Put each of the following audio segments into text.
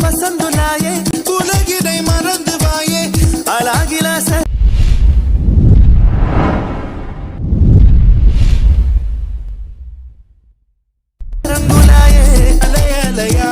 பசந்துலாயே உலகினை மறந்து வாயே அழகிலா ரங்குலாயே அலையலையா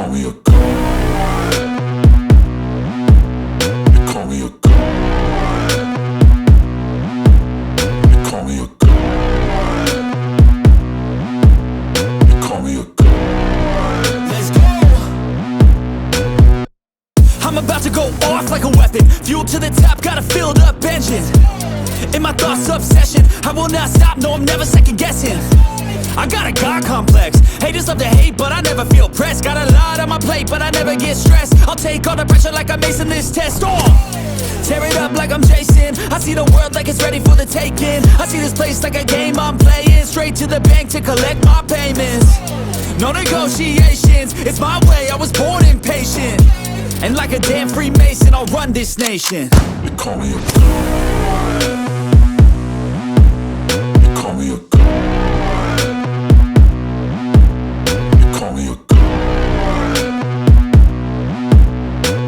call me a god. You call me a god. You call me a god. You call me a god. Let's go. I'm about to go off like a weapon. Fuel to the top, got a filled up engine. In my thoughts, obsession, I will not stop, no, I'm never second guessing. I got a God complex, haters love to hate, but I never feel pressed. Got a lot on my plate, but I never get stressed. I'll take all the pressure like I'm acing this test. Tear it up like I'm Jason. I see the world like it's ready for the taking. I see this place like a game I'm playing. Straight to the bank to collect my payments. No negotiations, it's my way, I was born impatient. And like a damn Freemason, I'll run this nation. You call me a god. You call me a god. You call me a god.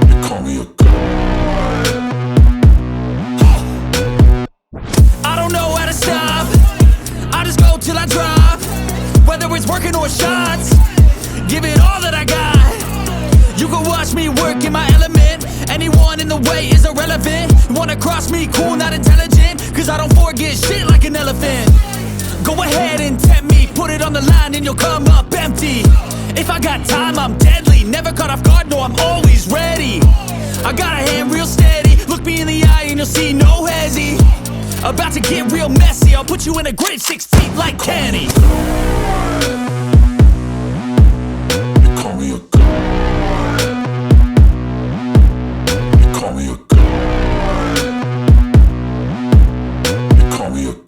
You call me a god. I don't know how to stop. I just go till I drop. Whether it's working or shots, give it all that I got. You can watch me work in my element. Anyone in the way is irrelevant. You wanna cross me, cool, not intelligent. Cause I don't forget shit like an elephant. Go ahead and tempt me, put it on the line and you'll come up empty. If I got time, I'm deadly. Never caught off guard, no, I'm always ready. I got a hand real steady. Look me in the eye and you'll see no hezzy. About to get real messy. I'll put you in a grid 6 feet like Kenny. You call me a god. Call me a god. You call me a god.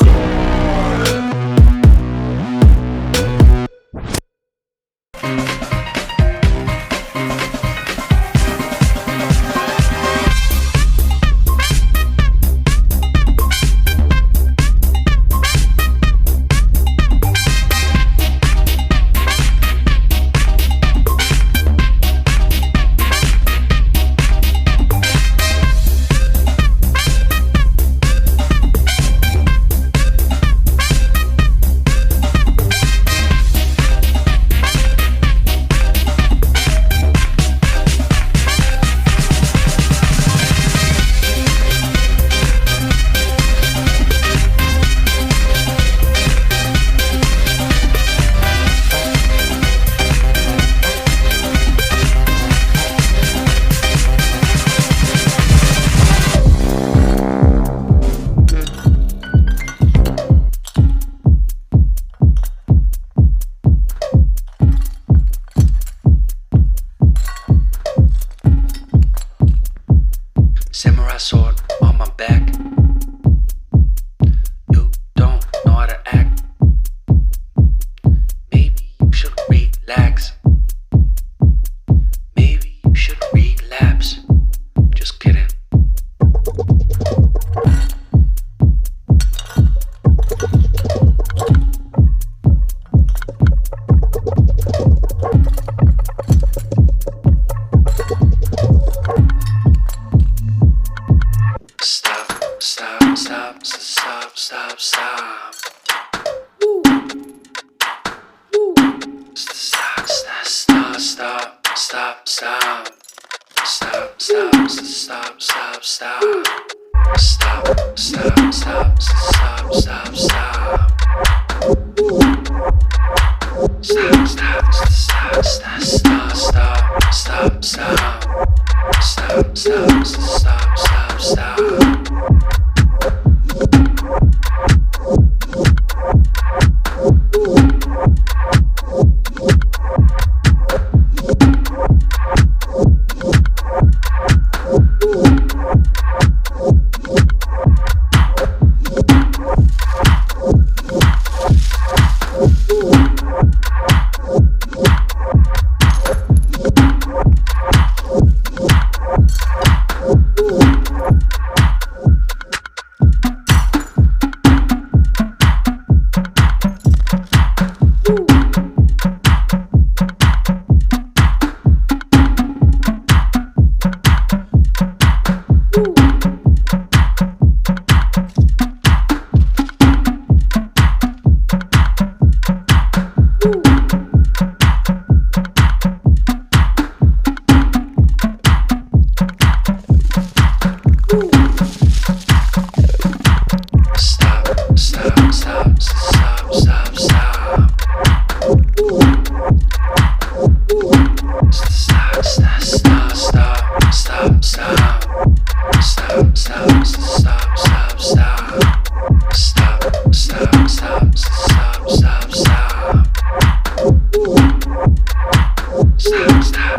Stop.